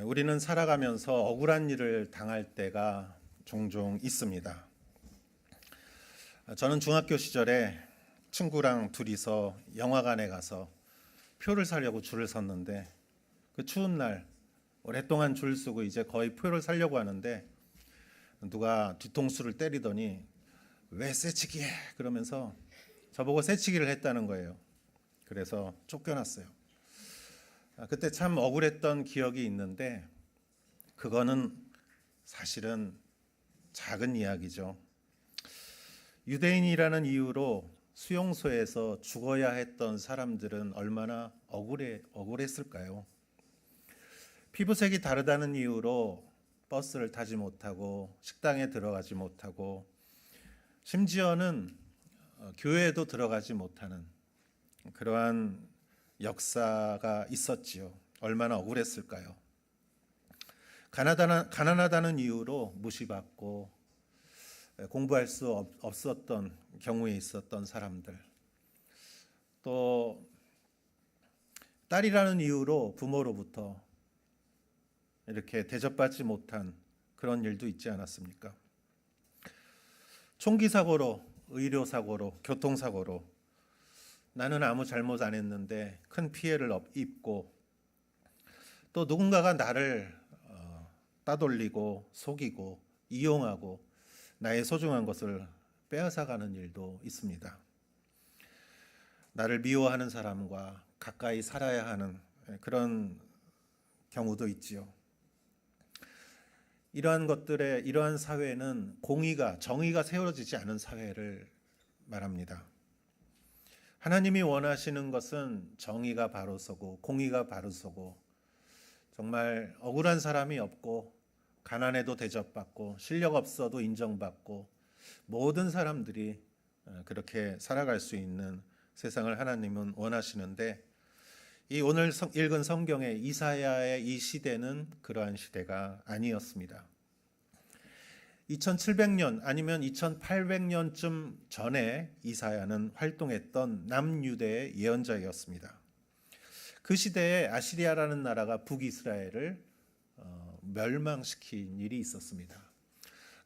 우리는 살아가면서 억울한 일을 당할 때가 종종 있습니다. 저는 중학교 시절에 친구랑 둘이서 영화관에 가서 표를 사려고 줄을 섰는데, 그 추운 날 오랫동안 줄 서고 이제 거의 표를 사려고 하는데 누가 뒤통수를 때리더니 왜 새치기해? 그러면서 저보고 새치기를 했다는 거예요. 그래서 쫓겨났어요. 그때 참 억울했던 기억이 있는데, 그거는 사실은 작은 이야기죠. 유대인이라는 이유로 수용소에서 죽어야 했던 사람들은 얼마나 억울했을까요? 피부색이 다르다는 이유로 버스를 타지 못하고 식당에 들어가지 못하고 심지어는 교회에도 들어가지 못하는 그러한 역사가 있었지요. 얼마나 억울했을까요? 가난하다는 이유로 무시받고 공부할 수 없었던 경우에 있었던 사람들, 또 딸이라는 이유로 부모로부터 이렇게 대접받지 못한 그런 일도 있지 않았습니까? 총기 사고로, 의료 사고로, 교통 사고로 나는 아무 잘못 안 했는데 큰 피해를 입고, 또 누군가가 나를 따돌리고 속이고 이용하고 나의 소중한 것을 빼앗아가는 일도 있습니다. 나를 미워하는 사람과 가까이 살아야 하는 그런 경우도 있지요. 이러한 사회는 정의가 세워지지 않은 사회를 말합니다. 하나님이 원하시는 것은 정의가 바로 서고 공의가 바로 서고, 정말 억울한 사람이 없고 가난해도 대접받고 실력 없어도 인정받고 모든 사람들이 그렇게 살아갈 수 있는 세상을 하나님은 원하시는데, 이 오늘 읽은 성경의 이사야의 이 시대는 그러한 시대가 아니었습니다. 2700년 아니면 2800년쯤 전에 이사야는 활동했던 남유대의 예언자였습니다. 그 시대에 아시리아라는 나라가 북이스라엘을 멸망시킨 일이 있었습니다.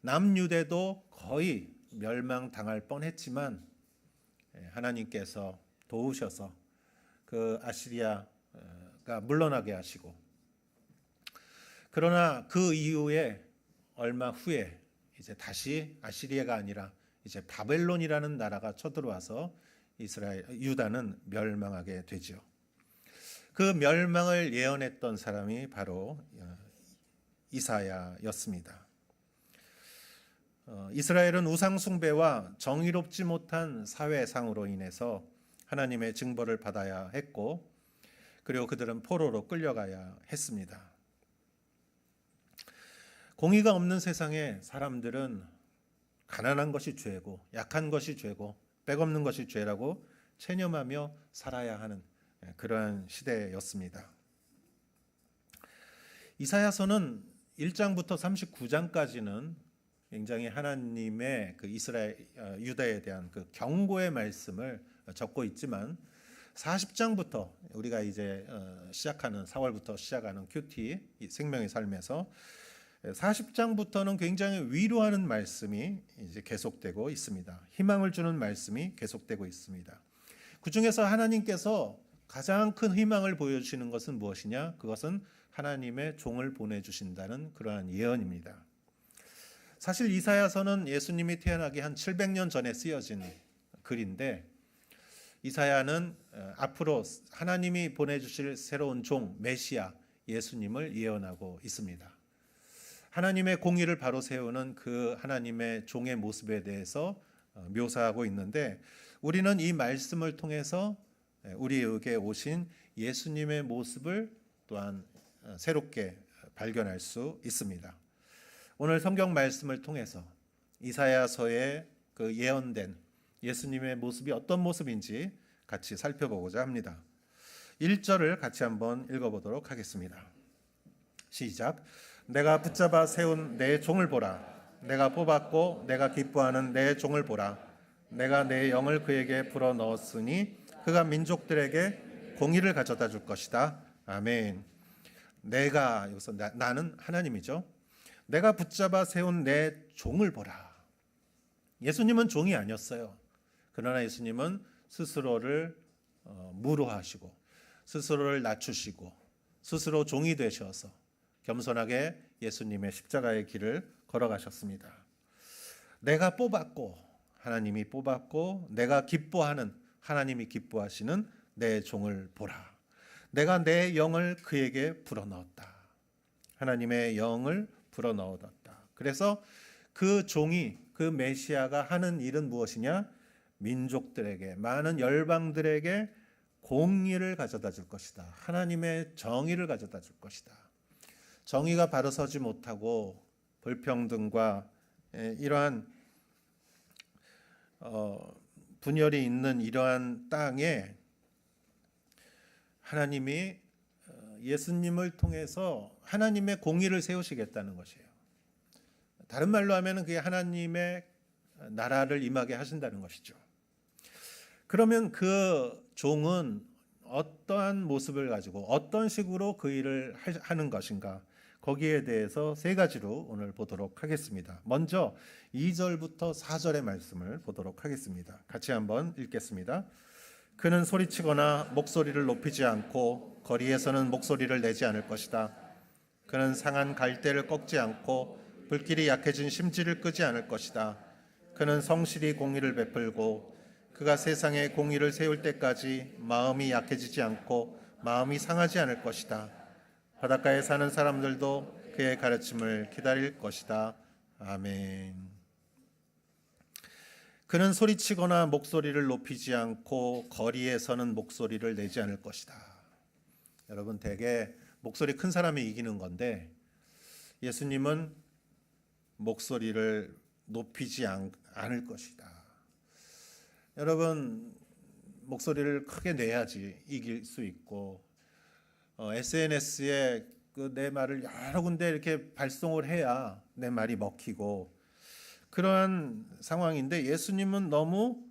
남유대도 거의 멸망당할 뻔했지만 하나님께서 도우셔서 그 아시리아가 물러나게 하시고, 그러나 그 이후에 얼마 후에 이제 다시 아시리아가 아니라 이제 바벨론이라는 나라가 쳐들어와서 유다는 멸망하게 되죠. 그 멸망을 예언했던 사람이 바로 이사야였습니다. 이스라엘은 우상 숭배와 정의롭지 못한 사회상으로 인해서 하나님의 징벌을 받아야 했고, 그리고 그들은 포로로 끌려가야 했습니다. 공의가 없는 세상에 사람들은 가난한 것이 죄고 약한 것이 죄고 빽없는 것이 죄라고 체념하며 살아야 하는 그러한 시대였습니다. 이사야서는 1장부터 39장까지는 굉장히 하나님의 그 유다에 대한 그 경고의 말씀을 적고 있지만, 40장부터 우리가 이제 시작하는 4월부터 시작하는 큐티 생명의 삶에서 40장부터는 굉장히 위로하는 말씀이 이제 계속되고 있습니다. 희망을 주는 말씀이 계속되고 있습니다. 그 중에서 하나님께서 가장 큰 희망을 보여주시는 것은 무엇이냐? 그것은 하나님의 종을 보내주신다는 그러한 예언입니다. 사실 이사야서는 예수님이 태어나기 한 700년 전에 쓰여진 글인데, 이사야는 앞으로 하나님이 보내주실 새로운 종 메시아 예수님을 예언하고 있습니다. 하나님의 공의를 바로 세우는 그 하나님의 종의 모습에 대해서 묘사하고 있는데, 우리는 이 말씀을 통해서 우리에게 오신 예수님의 모습을 또한 새롭게 발견할 수 있습니다. 오늘 성경 말씀을 통해서 이사야서에 그 예언된 예수님의 모습이 어떤 모습인지 같이 살펴보고자 합니다. 1절을 같이 한번 읽어보도록 하겠습니다. 시작. 내가 붙잡아 세운 내 종을 보라. 내가 뽑았고 내가 기뻐하는 내 종을 보라. 내가 내 영을 그에게 불어넣었으니 그가 민족들에게 공의를 가져다 줄 것이다. 아멘. 내가 여기서 나는 하나님이죠. 내가 붙잡아 세운 내 종을 보라. 예수님은 종이 아니었어요. 그러나 예수님은 스스로를 무료하시고 스스로를 낮추시고 스스로 종이 되셔서 겸손하게 예수님의 십자가의 길을 걸어가셨습니다. 내가 뽑았고 하나님이 뽑았고 내가 기뻐하는 하나님이 기뻐하시는 내 종을 보라. 내가 내 영을 그에게 불어넣었다. 하나님의 영을 불어넣었다. 그래서 그 종이 그 메시아가 하는 일은 무엇이냐? 민족들에게 많은 열방들에게 공의를 가져다 줄 것이다. 하나님의 정의를 가져다 줄 것이다. 정의가 바로 서지 못하고 불평등과 이러한 분열이 있는 이러한 땅에 하나님이 예수님을 통해서 하나님의 공의를 세우시겠다는 것이에요. 다른 말로 하면 그게 하나님의 나라를 임하게 하신다는 것이죠. 그러면 그 종은 어떠한 모습을 가지고 어떤 식으로 그 일을 하는 것인가? 거기에 대해서 세 가지로 오늘 보도록 하겠습니다. 먼저 2절부터 4절의 말씀을 보도록 하겠습니다. 같이 한번 읽겠습니다. 그는 소리치거나 목소리를 높이지 않고 거리에서는 목소리를 내지 않을 것이다. 그는 상한 갈대를 꺾지 않고 불길이 약해진 심지를 끄지 않을 것이다. 그는 성실히 공의를 베풀고 그가 세상에 공의를 세울 때까지 마음이 약해지지 않고 마음이 상하지 않을 것이다. 바닷가에 사는 사람들도 그의 가르침을 기다릴 것이다. 아멘. 그는 소리치거나 목소리를 높이지 않고 거리에서는 목소리를 내지 않을 것이다. 여러분, 대개 목소리 큰 사람이 이기는 건데 예수님은 목소리를 높이지 않을 것이다. 여러분, 목소리를 크게 내야지 이길 수 있고 SNS에 내 말을 여러 군데 이렇게 발송을 해야 내 말이 먹히고 그러한 상황인데 예수님은 너무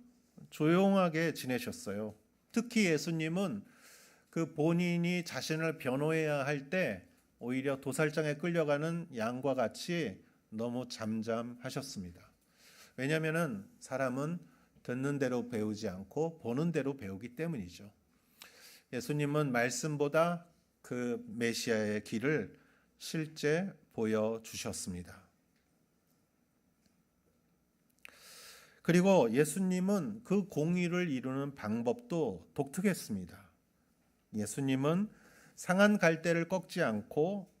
조용하게 지내셨어요. 특히 예수님은 그 본인이 자신을 변호해야 할 때 오히려 도살장에 끌려가는 양과 같이 너무 잠잠하셨습니다. 왜냐하면 사람은 듣는 대로 배우지 않고 보는 대로 배우기 때문이죠. 예수님은 말씀보다 그 메시아의 길을 실제 보여주셨습니다. 그리고 예수님은 그 공의를 이루는 방법도 독특했습니다. 예수님은 상한 갈대를 꺾지 않고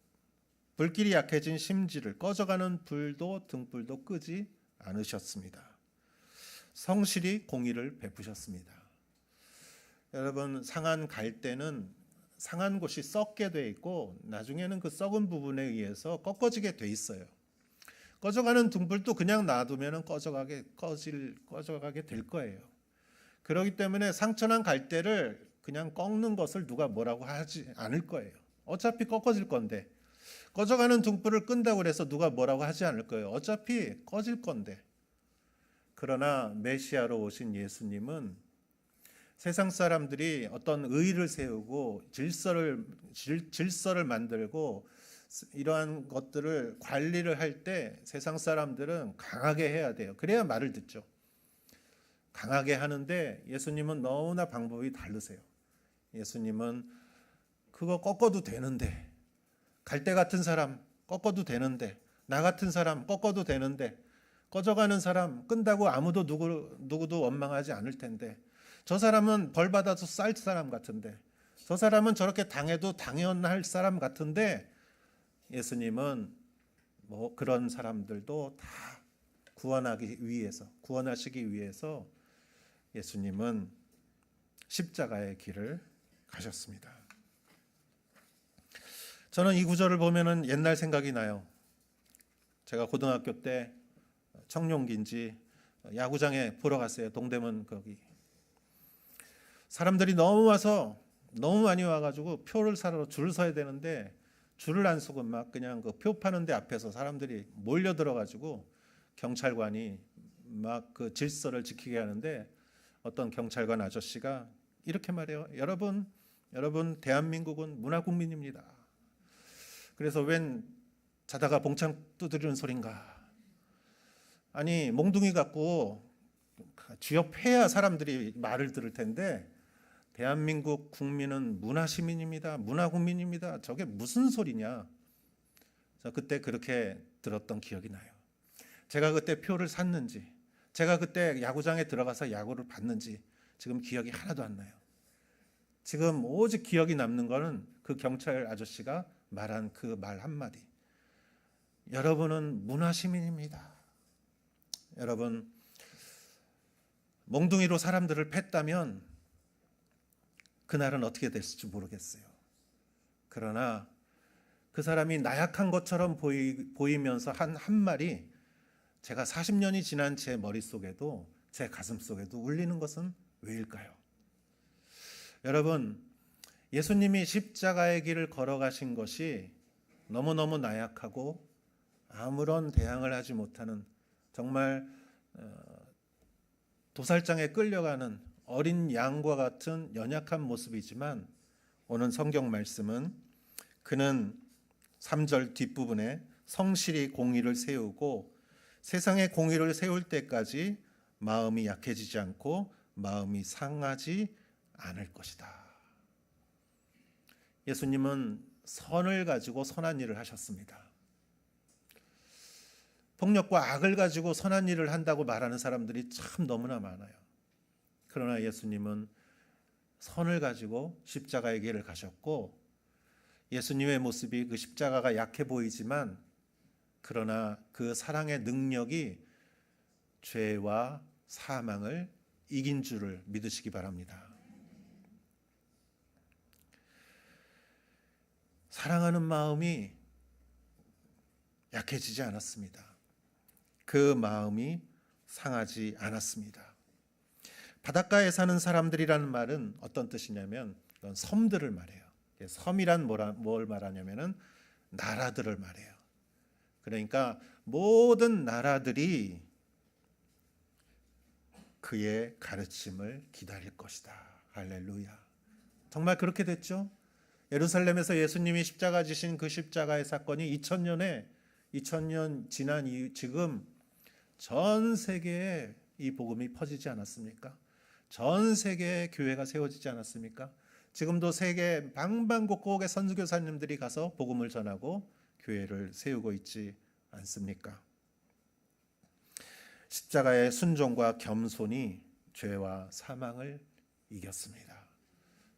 불길이 약해진 심지를 꺼져가는 불도 등불도 끄지 않으셨습니다. 성실히 공의를 베푸셨습니다. 여러분, 상한 갈대는 상한 곳이 썩게 돼 있고 나중에는 그 썩은 부분에 의해서 꺾어지게 돼 있어요. 꺼져가는 등불도 그냥 놔두면 꺼져가게 될 거예요. 그렇기 때문에 상처난 갈대를 그냥 꺾는 것을 누가 뭐라고 하지 않을 거예요. 어차피 꺾어질 건데. 꺼져가는 등불을 끈다고 해서 누가 뭐라고 하지 않을 거예요. 어차피 꺼질 건데. 그러나 메시아로 오신 예수님은 세상 사람들이 어떤 의의를 세우고 질서를 만들고 이러한 것들을 관리를 할 때 세상 사람들은 강하게 해야 돼요. 그래야 말을 듣죠. 강하게 하는데 예수님은 너무나 방법이 다르세요. 예수님은 그거 꺾어도 되는데, 갈대 같은 사람 꺾어도 되는데, 나 같은 사람 꺾어도 되는데, 꺼져가는 사람 끈다고 아무도 누구도 원망하지 않을 텐데, 저 사람은 벌 받아서 쌀 사람 같은데, 저 사람은 저렇게 당해도 당연할 사람 같은데, 예수님은 뭐 그런 사람들도 다 구원하시기 위해서 예수님은 십자가의 길을 가셨습니다. 저는 이 구절을 보면은 옛날 생각이 나요. 제가 고등학교 때 청룡기인지 야구장에 보러 갔어요. 동대문 거기. 사람들이 너무 많이 와가지고 표를 사러 줄을 서야 되는데 줄을 안 서고 막 그냥 그 표 파는 데 앞에서 사람들이 몰려 들어가지고 경찰관이 막 그 질서를 지키게 하는데 어떤 경찰관 아저씨가 이렇게 말해요. 여러분 대한민국은 문화국민입니다. 그래서 웬 자다가 봉창 두드리는 소린가? 아니 몽둥이 갖고 쥐업해야 사람들이 말을 들을 텐데 대한민국 국민은 문화 시민입니다. 문화 국민입니다. 저게 무슨 소리냐? 저 그때 그렇게 들었던 기억이 나요. 제가 그때 표를 샀는지, 제가 그때 야구장에 들어가서 야구를 봤는지 지금 기억이 하나도 안 나요. 지금 오직 기억이 남는 거는 그 경찰 아저씨가 말한 그 말 한마디. 여러분은 문화 시민입니다. 여러분, 몽둥이로 사람들을 팼다면 그날은 어떻게 됐을지 모르겠어요. 그러나 그 사람이 나약한 것처럼 보이면서 한 말이 제가 40년이 지난 제 머릿속에도 제 가슴속에도 울리는 것은 왜일까요? 여러분, 예수님이 십자가의 길을 걸어가신 것이 너무너무 나약하고 아무런 대항을 하지 못하는 정말 도살장에 끌려가는 어린 양과 같은 연약한 모습이지만 오늘 성경 말씀은 그는 3절 뒷부분에 성실히 공의를 세우고 세상의 공의를 세울 때까지 마음이 약해지지 않고 마음이 상하지 않을 것이다. 예수님은 선을 가지고 선한 일을 하셨습니다. 폭력과 악을 가지고 선한 일을 한다고 말하는 사람들이 참 너무나 많아요. 그러나 예수님은 선을 가지고 십자가의 길을 가셨고 예수님의 모습이 그 십자가가 약해 보이지만 그러나 그 사랑의 능력이 죄와 사망을 이긴 줄을 믿으시기 바랍니다. 사랑하는 마음이 약해지지 않았습니다. 그 마음이 상하지 않았습니다. 바닷가에 사는 사람들이라는 말은 어떤 뜻이냐면 이건 섬들을 말해요. 섬이란 뭘 말하냐면은 나라들을 말해요. 그러니까 모든 나라들이 그의 가르침을 기다릴 것이다. 할렐루야. 정말 그렇게 됐죠? 예루살렘에서 예수님이 십자가 지신 그 십자가의 사건이 2000년 지난 지금 전 세계에 이 복음이 퍼지지 않았습니까? 전 세계에 교회가 세워지지 않았습니까? 지금도 세계 방방곡곡의 선교사님들이 가서 복음을 전하고 교회를 세우고 있지 않습니까? 십자가의 순종과 겸손이 죄와 사망을 이겼습니다.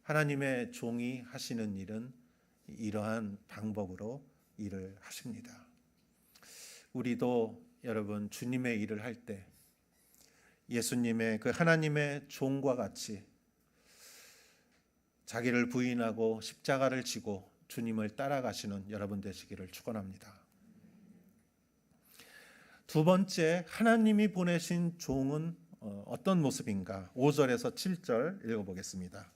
하나님의 종이 하시는 일은 이러한 방법으로 일을 하십니다. 우리도 여러분 주님의 일을 할 때 예수님의 그 하나님의 종과 같이 자기를 부인하고 십자가를 지고 주님을 따라가시는 여러분 되시기를 축원합니다. 두 번째, 하나님이 보내신 종은 어떤 모습인가? 5절에서 7절 읽어보겠습니다.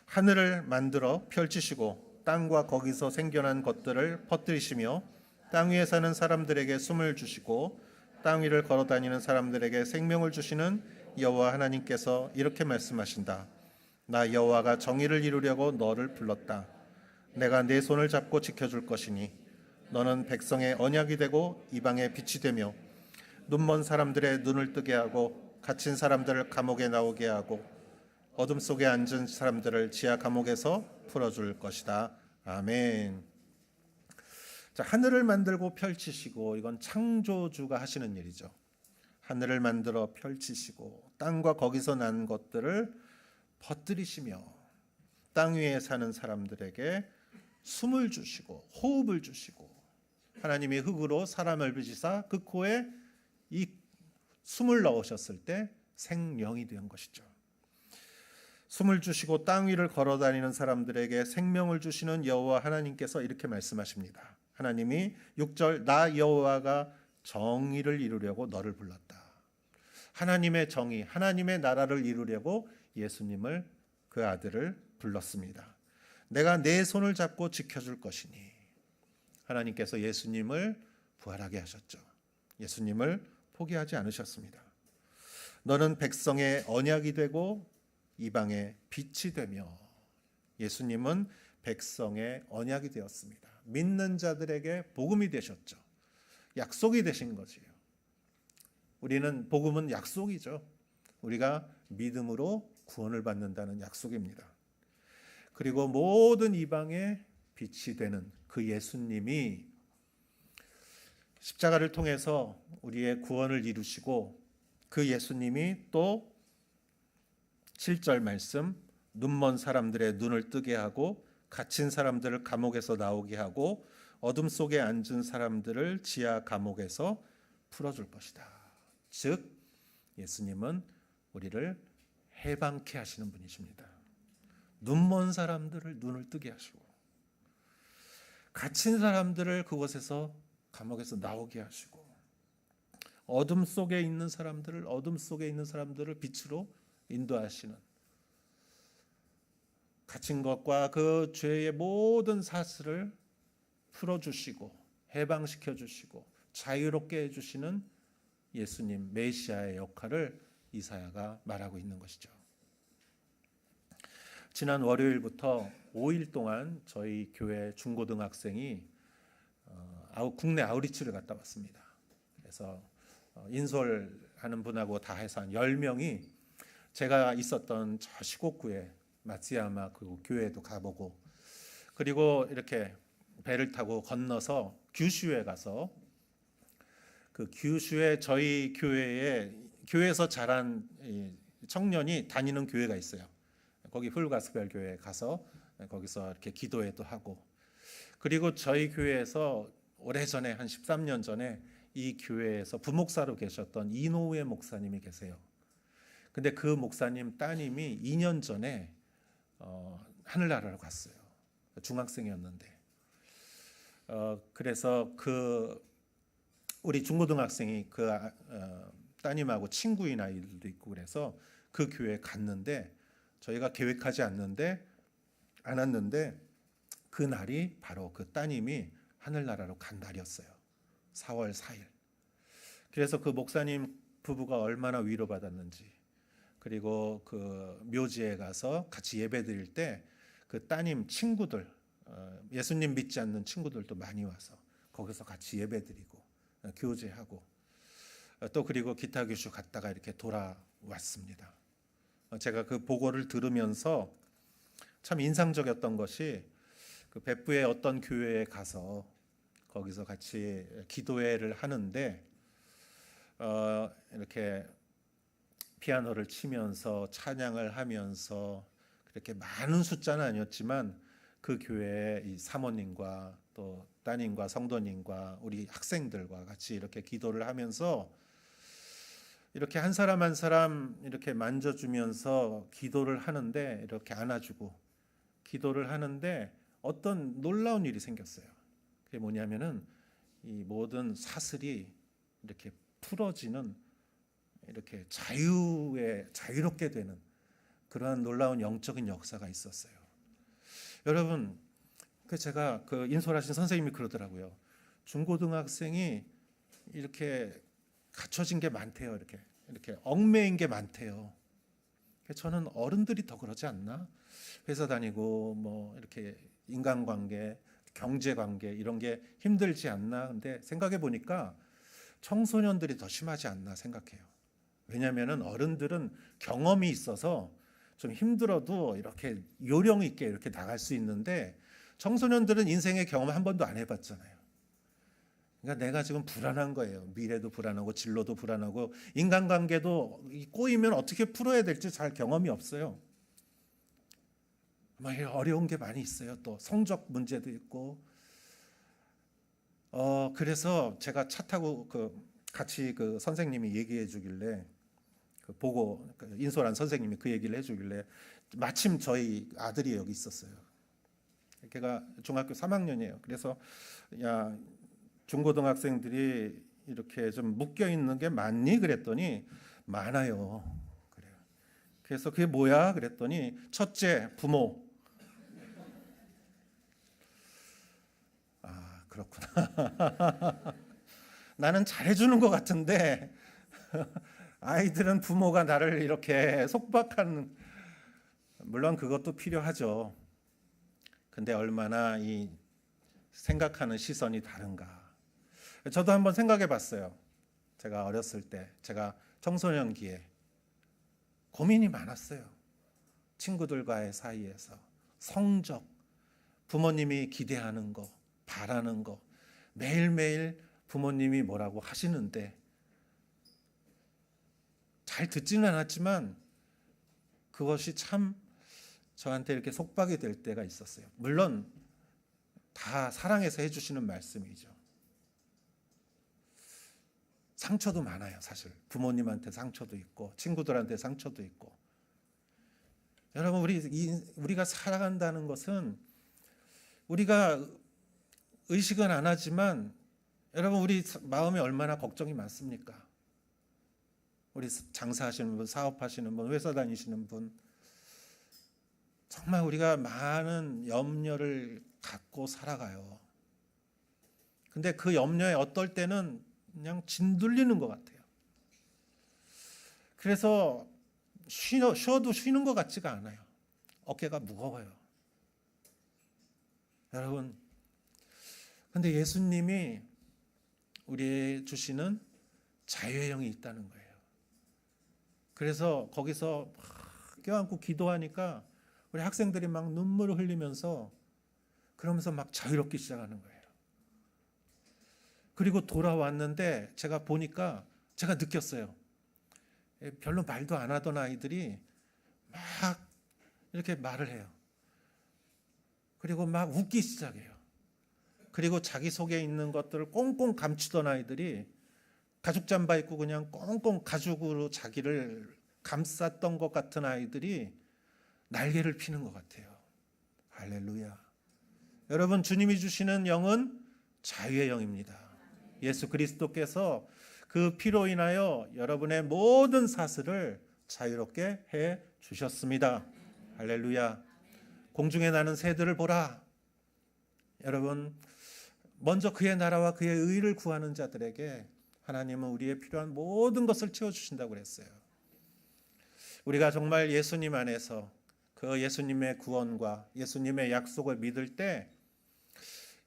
하늘을 만들어 펼치시고 땅과 거기서 생겨난 것들을 퍼뜨리시며 땅 위에 사는 사람들에게 숨을 주시고 땅 위를 걸어다니는 사람들에게 생명을 주시는 여호와 하나님께서 이렇게 말씀하신다. 나 여호와가 정의를 이루려고 너를 불렀다. 내가 네 손을 잡고 지켜줄 것이니 너는 백성의 언약이 되고 이방의 빛이 되며 눈먼 사람들의 눈을 뜨게 하고 갇힌 사람들을 감옥에 나오게 하고 어둠 속에 앉은 사람들을 지하 감옥에서 풀어줄 것이다. 아멘. 자, 하늘을 만들고 펼치시고 이건 창조주가 하시는 일이죠. 하늘을 만들어 펼치시고 땅과 거기서 난 것들을 퍼뜨리시며 땅 위에 사는 사람들에게 숨을 주시고 호흡을 주시고 하나님이 흙으로 사람을 빚으사 그 코에 이 숨을 넣으셨을 때 생명이 된 것이죠. 숨을 주시고 땅 위를 걸어다니는 사람들에게 생명을 주시는 여호와 하나님께서 이렇게 말씀하십니다. 하나님이 6절 나 여호와가 정의를 이루려고 너를 불렀다. 하나님의 정의, 하나님의 나라를 이루려고 예수님을 그 아들을 불렀습니다. 내가 내 손을 잡고 지켜줄 것이니 하나님께서 예수님을 부활하게 하셨죠. 예수님을 포기하지 않으셨습니다. 너는 백성의 언약이 되고 이방의 빛이 되며 예수님은 백성의 언약이 되었습니다. 믿는 자들에게 복음이 되셨죠. 약속이 되신 거지요. 우리는 복음은 약속이죠. 우리가 믿음으로 구원을 받는다는 약속입니다. 그리고 모든 이방의 빛이 되는 그 예수님이 십자가를 통해서 우리의 구원을 이루시고, 그 예수님이 또 7절 말씀, 눈먼 사람들의 눈을 뜨게 하고 갇힌 사람들을 감옥에서 나오게 하고 어둠 속에 앉은 사람들을 지하 감옥에서 풀어줄 것이다. 즉 예수님은 우리를 해방케 하시는 분이십니다. 눈먼 사람들을 눈을 뜨게 하시고, 갇힌 사람들을 그곳에서 감옥에서 나오게 하시고, 어둠 속에 있는 사람들을 빛으로 인도하시는, 갇힌 것과 그 죄의 모든 사슬을 풀어주시고 해방시켜 주시고 자유롭게 해주시는 예수님 메시아의 역할을 이사야가 말하고 있는 것이죠. 지난 월요일부터 5일 동안 저희 교회 중고등학생이 국내 아우리치를 갔다 왔습니다. 그래서 인솔하는 분하고 다 해서 한 10명이 제가 있었던 저 시곡구에 마츠야마 그 교회도 가보고, 그리고 이렇게 배를 타고 건너서 규슈에 가서, 그 규슈에 저희 교회에서 자란 청년이 다니는 교회가 있어요. 거기 풀가스펠 교회에 가서 거기서 이렇게 기도회도 하고, 그리고 저희 교회에서 오래전에 한 13년 전에 이 교회에서 부목사로 계셨던 이노우에 목사님이 계세요. 근데 그 목사님 따님이 2년 전에 하늘나라로 갔어요. 중학생이었는데, 그래서 우리 중고등학생이 따님하고 친구인 아이들도 있고, 그래서 그 교회에 갔는데 저희가 계획하지 않았는데 그 날이 바로 그 따님이 하늘나라로 간 날이었어요. 4월 4일. 그래서 그 목사님 부부가 얼마나 위로받았는지, 그리고 그 묘지에 가서 같이 예배 드릴 때 그 따님 친구들, 예수님 믿지 않는 친구들도 많이 와서 거기서 같이 예배 드리고 교제하고, 또 그리고 기타 교수 갔다가 이렇게 돌아왔습니다. 제가 그 보고를 들으면서 참 인상적이었던 것이, 그別府의 어떤 교회에 가서 거기서 같이 기도회를 하는데 이렇게 피아노를 치면서 찬양을 하면서, 그렇게 많은 숫자는 아니었지만 그 교회의 이 사모님과 또 따님과 성도님과 우리 학생들과 같이 이렇게 기도를 하면서, 이렇게 한 사람 한 사람 이렇게 만져주면서 기도를 하는데, 이렇게 안아주고 기도를 하는데 어떤 놀라운 일이 생겼어요. 그게 뭐냐면은 이 모든 사슬이 이렇게 풀어지는, 이렇게 자유롭게 되는 그러한 놀라운 영적인 역사가 있었어요. 여러분, 제가 인솔하신 선생님이 그러더라고요. 중고등학생이 이렇게 갖춰진 게 많대요. 이렇게 얽매인 게 많대요. 저는 어른들이 더 그러지 않나? 회사 다니고 뭐 이렇게 인간관계, 경제관계 이런 게 힘들지 않나? 근데 생각해 보니까 청소년들이 더 심하지 않나 생각해요. 왜냐하면 어른들은 경험이 있어서 좀 힘들어도 이렇게 요령 있게 이렇게 나갈 수 있는데, 청소년들은 인생의 경험 한 번도 안 해봤잖아요. 그러니까 내가 지금 불안한 거예요. 미래도 불안하고 진로도 불안하고 인간관계도 꼬이면 어떻게 풀어야 될지 잘 경험이 없어요. 막 어려운 게 많이 있어요. 또 성적 문제도 있고. 그래서 제가 차 타고 같이 그 선생님이 얘기해 주길래, 보고 인솔한 선생님이 그 얘기를 해주길래, 마침 저희 아들이 여기 있었어요. 걔가 중학교 3학년이에요. 그래서 야, 중고등학생들이 이렇게 좀 묶여 있는 게 많니? 그랬더니 많아요. 그래요. 그래서 그게 뭐야? 그랬더니 첫째 부모. 아, 그렇구나. 나는 잘해주는 것 같은데 아이들은 부모가 나를 이렇게 속박하는, 물론 그것도 필요하죠. 근데 얼마나 이 생각하는 시선이 다른가. 저도 한번 생각해 봤어요. 제가 어렸을 때, 제가 청소년기에 고민이 많았어요. 친구들과의 사이에서 성적, 부모님이 기대하는 거, 바라는 거, 매일매일 부모님이 뭐라고 하시는데 잘 듣지는 않았지만 그것이 참 저한테 이렇게 속박이 될 때가 있었어요. 물론 다 사랑해서 해주시는 말씀이죠. 상처도 많아요, 사실. 부모님한테 상처도 있고 친구들한테 상처도 있고. 여러분, 우리가 살아간다는 것은 우리가 의식은 안 하지만 여러분, 우리 마음에 얼마나 걱정이 많습니까? 우리 장사하시는 분, 사업하시는 분, 회사 다니시는 분, 정말 우리가 많은 염려를 갖고 살아가요. 근데 그 염려에 어떨 때는 그냥 짓눌리는 것 같아요. 그래서 쉬어도 쉬는 것 같지가 않아요. 어깨가 무거워요. 여러분, 근데 예수님이 우리에게 주시는 자유의 영이 있다는 거예요. 그래서 거기서 막 껴안고 기도하니까 우리 학생들이 막 눈물을 흘리면서 그러면서 막 자유롭기 시작하는 거예요. 그리고 돌아왔는데 제가 보니까 제가 느꼈어요. 별로 말도 안 하던 아이들이 막 이렇게 말을 해요. 그리고 막 웃기 시작해요. 그리고 자기 속에 있는 것들을 꽁꽁 감추던 아이들이 가죽 잠바 입고 그냥 꽁꽁 가죽으로 자기를 감쌌던 것 같은 아이들이 날개를 피는 것 같아요. 할렐루야. 여러분, 주님이 주시는 영은 자유의 영입니다. 예수 그리스도께서 그 피로 인하여 여러분의 모든 사슬을 자유롭게 해 주셨습니다. 할렐루야. 공중에 나는 새들을 보라. 여러분, 먼저 그의 나라와 그의 의를 구하는 자들에게 하나님은 우리의 필요한 모든 것을 채워주신다고 그랬어요. 우리가 정말 예수님 안에서 그 예수님의 구원과 예수님의 약속을 믿을 때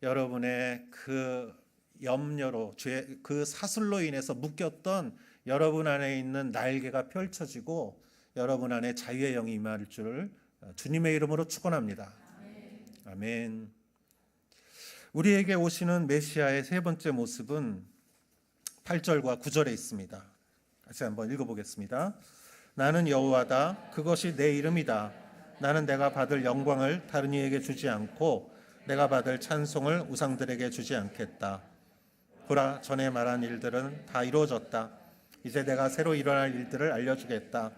여러분의 그 염려로, 그 사슬로 인해서 묶였던 여러분 안에 있는 날개가 펼쳐지고 여러분 안에 자유의 영이 임할 줄을 주님의 이름으로 축원합니다. 아멘. 우리에게 오시는 메시아의 세 번째 모습은 8절과 9절에 있습니다. 같이 한번 읽어보겠습니다. 나는 여호와다. 그것이 내 이름이다. 나는 내가 받을 영광을 다른 이에게 주지 않고 내가 받을 찬송을 우상들에게 주지 않겠다. 보라, 전에 말한 일들은 다 이루어졌다. 이제 내가 새로 일어날 일들을 알려주겠다.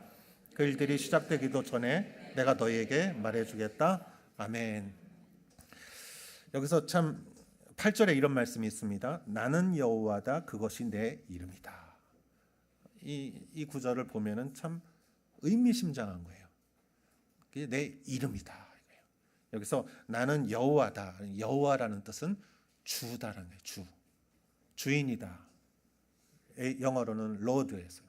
그 일들이 시작되기도 전에 내가 너희에게 말해주겠다. 아멘. 여기서 참 8절에 이런 말씀이 있습니다. 나는 여호와다. 그것이 내 이름이다. 이 구절을 보면은 참 의미심장한 거예요. 그게 내 이름이다. 여기서 나는 여호와다. 여호와라는 뜻은 주다라는 거예요. 주인이다. 영어로는 Lord에서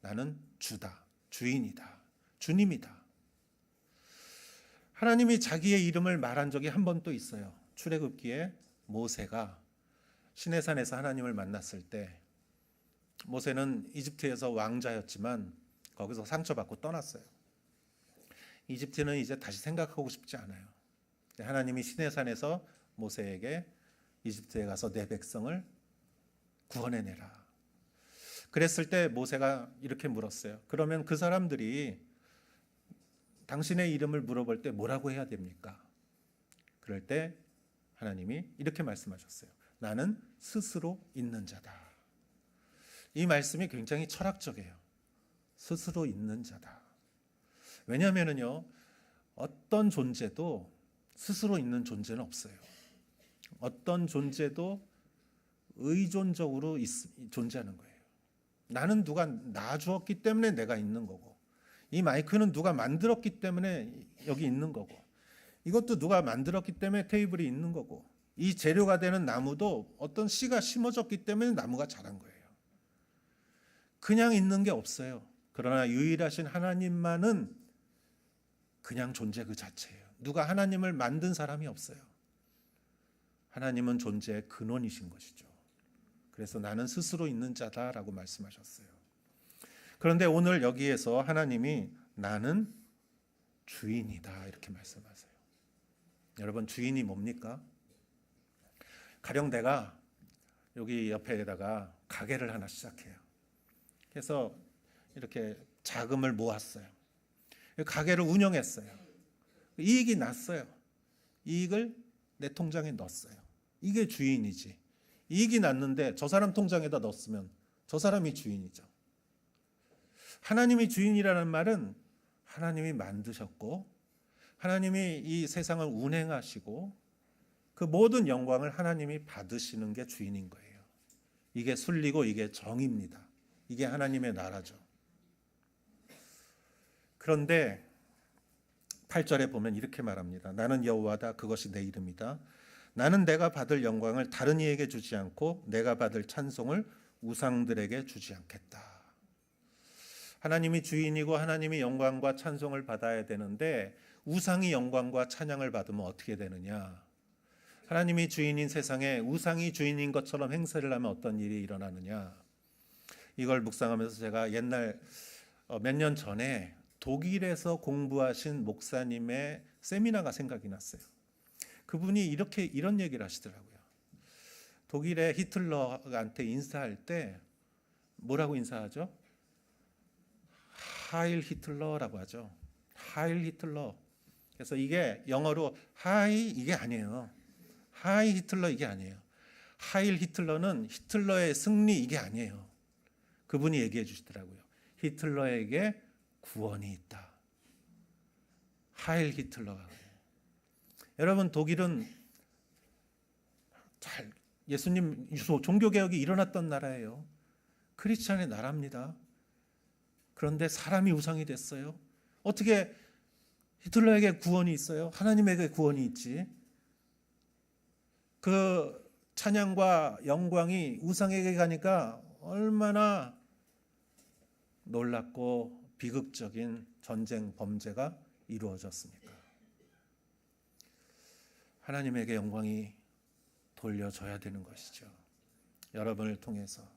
나는 주다. 주인이다. 주님이다. 하나님이 자기의 이름을 말한 적이 한 번 또 있어요. 출애굽기에 모세가 시내산에서 하나님을 만났을 때 모세는 이집트에서 왕자였지만 거기서 상처받고 떠났어요. 이집트는 이제 다시 생각하고 싶지 않아요. 하나님이 시내산에서 모세에게 이집트에 가서 내 백성을 구원해내라. 그랬을 때 모세가 이렇게 물었어요. 그러면 그 사람들이 당신의 이름을 물어볼 때 뭐라고 해야 됩니까? 그럴 때 하나님이 이렇게 말씀하셨어요. 나는 스스로 있는 자다. 이 말씀이 굉장히 철학적이에요. 스스로 있는 자다. 왜냐하면요, 어떤 존재도 스스로 있는 존재는 없어요. 어떤 존재도 의존적으로 존재하는 거예요. 나는 누가 낳아주었기 때문에 내가 있는 거고, 이 마이크는 누가 만들었기 때문에 여기 있는 거고, 이것도 누가 만들었기 때문에 테이블이 있는 거고, 이 재료가 되는 나무도 어떤 씨가 심어졌기 때문에 나무가 자란 거예요. 그냥 있는 게 없어요. 그러나 유일하신 하나님만은 그냥 존재 그 자체예요. 누가 하나님을 만든 사람이 없어요. 하나님은 존재의 근원이신 것이죠. 그래서 나는 스스로 있는 자다라고 말씀하셨어요. 그런데 오늘 여기에서 하나님이 나는 주인이다 이렇게 말씀하세요. 여러분, 주인이 뭡니까? 가령 내가 여기 옆에다가 가게를 하나 시작해요. 그래서 이렇게 자금을 모았어요. 가게를 운영했어요. 이익이 났어요. 이익을 내 통장에 넣었어요. 이게 주인이지. 이익이 났는데 저 사람 통장에다 넣었으면 저 사람이 주인이죠. 하나님이 주인이라는 말은 하나님이 만드셨고 하나님이 이 세상을 운행하시고 그 모든 영광을 하나님이 받으시는 게 주인인 거예요. 이게 순리고 이게 정의입니다. 이게 하나님의 나라죠. 그런데 8절에 보면 이렇게 말합니다. 나는 여호와다. 그것이 내 이름이다. 나는 내가 받을 영광을 다른 이에게 주지 않고 내가 받을 찬송을 우상들에게 주지 않겠다. 하나님이 주인이고 하나님이 영광과 찬송을 받아야 되는데 우상이 영광과 찬양을 받으면 어떻게 되느냐? 하나님이 주인인 세상에 우상이 주인인 것처럼 행세를 하면 어떤 일이 일어나느냐? 이걸 묵상하면서 제가 옛날 몇 년 전에 독일에서 공부하신 목사님의 세미나가 생각이 났어요. 그분이 이런 얘기를 하시더라고요. 독일의 히틀러한테 인사할 때 뭐라고 인사하죠? 하일 히틀러라고 하죠. 하일 히틀러. 그래서 이게 영어로 하이 이게 아니에요. 하이 히틀러 이게 아니에요. 하일 히틀러는 히틀러의 승리 이게 아니에요. 그분이 얘기해 주시더라고요. 히틀러에게 구원이 있다. 하일 히틀러가. 여러분, 독일은 예수님 종교개혁이 일어났던 나라예요. 크리스찬의 나라입니다. 그런데 사람이 우상이 됐어요. 어떻게 히틀러에게 구원이 있어요? 하나님에게 구원이 있지. 그 찬양과 영광이 우상에게 가니까 얼마나 놀랍고 비극적인 전쟁 범죄가 이루어졌습니까? 하나님에게 영광이 돌려져야 되는 것이죠. 여러분을 통해서.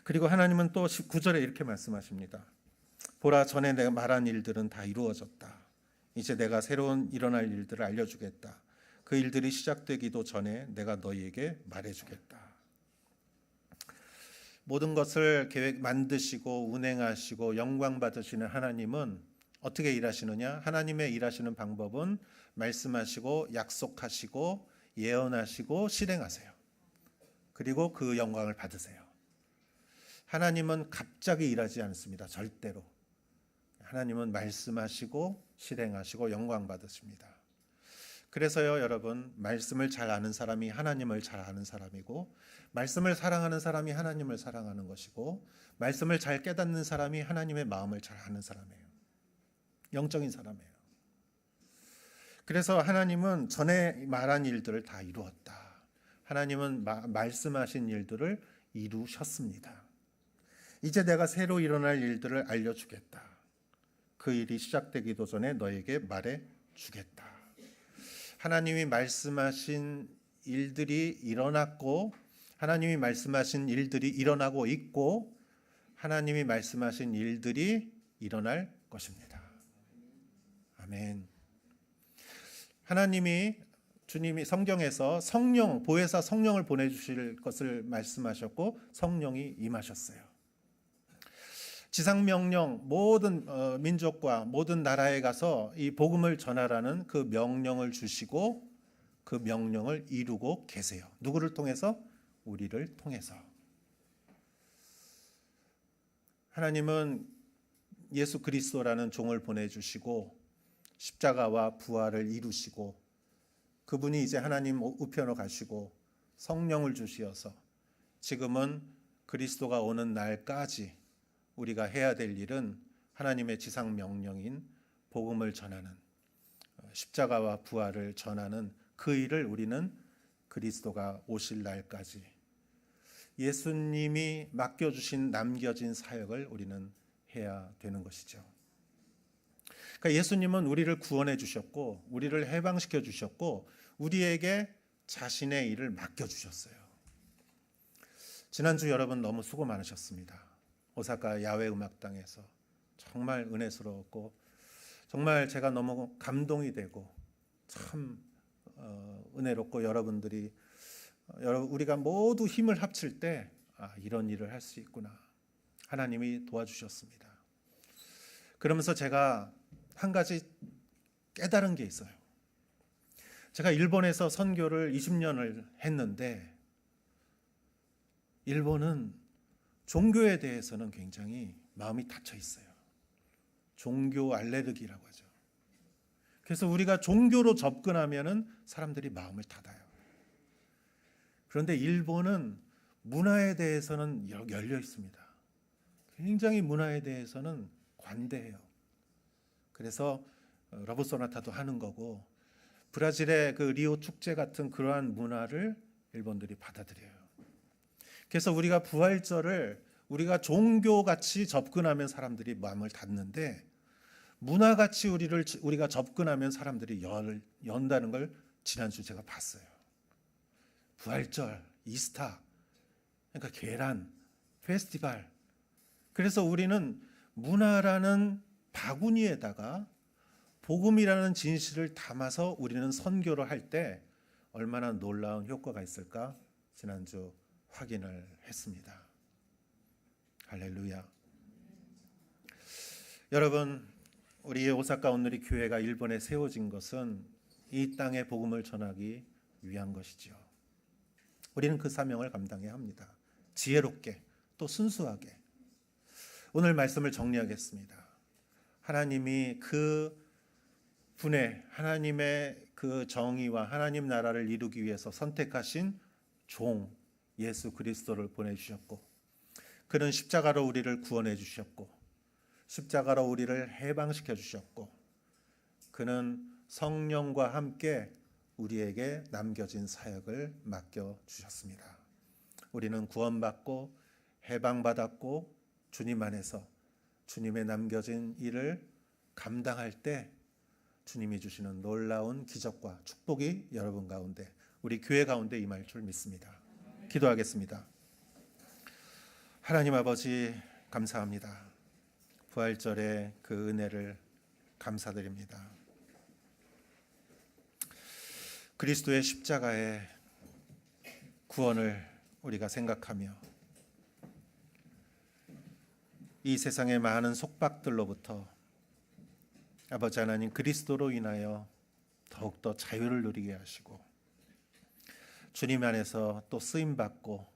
그리고 하나님은 또 19절에 이렇게 말씀하십니다. 보라, 전에 내가 말한 일들은 다 이루어졌다. 이제 내가 새로운 일어날 일들을 알려주겠다. 그 일들이 시작되기도 전에 내가 너희에게 말해주겠다. 모든 것을 만드시고 운행하시고 영광 받으시는 하나님은 어떻게 일하시느냐? 하나님의 일하시는 방법은 말씀하시고 약속하시고 예언하시고 실행하세요. 그리고 그 영광을 받으세요. 하나님은 갑자기 일하지 않습니다. 절대로. 하나님은 말씀하시고 실행하시고 영광 받으십니다. 그래서요, 여러분, 말씀을 잘 아는 사람이 하나님을 잘 아는 사람이고, 말씀을 사랑하는 사람이 하나님을 사랑하는 것이고, 말씀을 잘 깨닫는 사람이 하나님의 마음을 잘 아는 사람이에요. 영적인 사람이에요. 그래서 하나님은 전에 말한 일들을 다 이루었다. 하나님은 말씀하신 일들을 이루셨습니다. 이제 내가 새로 일어날 일들을 알려주겠다. 그 일이 시작되기도 전에 너에게 말해주겠다. 하나님이 말씀하신 일들이 일어났고, 하나님이 말씀하신 일들이 일어나고 있고, 하나님이 말씀하신 일들이 일어날 것입니다. 아멘. 주님이 성경에서 성령, 보혜사 성령을 보내주실 것을 말씀하셨고 성령이 임하셨어요. 지상명령, 모든 민족과 모든 나라에 가서 이 복음을 전하라는 그 명령을 주시고 그 명령을 이루고 계세요. 누구를 통해서? 우리를 통해서. 하나님은 예수 그리스도라는 종을 보내주시고 십자가와 부활을 이루시고 그분이 이제 하나님 우편으로 가시고 성령을 주시어서 지금은 그리스도가 오는 날까지 우리가 해야 될 일은 하나님의 지상 명령인 복음을 전하는, 십자가와 부활을 전하는 그 일을 우리는 그리스도가 오실 날까지 예수님이 맡겨주신 남겨진 사역을 우리는 해야 되는 것이죠. 그러니까 예수님은 우리를 구원해 주셨고 우리를 해방시켜 주셨고 우리에게 자신의 일을 맡겨 주셨어요. 지난주 여러분 너무 수고 많으셨습니다. 오사카 야외 음악당에서 정말 은혜스러웠고 정말 제가 너무 감동이 되고 참 은혜롭고 여러분들이 우리가 모두 힘을 합칠 때 이런 일을 할 수 있구나. 하나님이 도와주셨습니다. 그러면서 제가 한 가지 깨달은 게 있어요. 제가 일본에서 선교를 20년을 했는데 일본은 종교에 대해서는 굉장히 마음이 닫혀 있어요. 종교 알레르기라고 하죠. 그래서 우리가 종교로 접근하면은 사람들이 마음을 닫아요. 그런데 일본은 문화에 대해서는 열려 있습니다. 굉장히 문화에 대해서는 관대해요. 그래서 러브 소나타도 하는 거고 브라질의 그 리오 축제 같은 그러한 문화를 일본들이 받아들여요. 그래서 우리가 부활절을 우리가 종교같이 접근하면 사람들이 마음을 닫는데 문화같이 우리가 접근하면 사람들이 연다는 걸 지난주 제가 봤어요. 부활절, 이스터, 그러니까 계란, 페스티벌. 그래서 우리는 문화라는 바구니에다가 복음이라는 진실을 담아서 우리는 선교를 할 때 얼마나 놀라운 효과가 있을까 지난주 확인을 했습니다. 할렐루야. 여러분, 우리의 오사카 온누리 교회가 일본에 세워진 것은 이 땅에 복음을 전하기 위한 것이지요. 우리는 그 사명을 감당해야 합니다. 지혜롭게 또 순수하게. 오늘 말씀을 정리하겠습니다. 하나님이 그 분의 하나님의 그 정의와 하나님 나라를 이루기 위해서 선택하신 종 예수 그리스도를 보내주셨고 그는 십자가로 우리를 구원해 주셨고 십자가로 우리를 해방시켜 주셨고 그는 성령과 함께 우리에게 남겨진 사역을 맡겨 주셨습니다. 우리는 구원받고 해방받았고 주님 안에서 주님의 남겨진 일을 감당할 때 주님이 주시는 놀라운 기적과 축복이 여러분 가운데 우리 교회 가운데 임할 줄 믿습니다. 기도하겠습니다. 하나님 아버지 감사합니다. 부활절의 그 은혜를 감사드립니다. 그리스도의 십자가의 구원을 우리가 생각하며 이 세상의 많은 속박들로부터 아버지 하나님 그리스도로 인하여 더욱더 자유를 누리게 하시고 주님 안에서 또 쓰임받고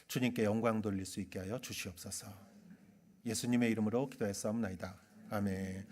주님께 영광 돌릴 수 있게 하여 주시옵소서. 예수님의 이름으로 기도했사옵나이다. 아멘.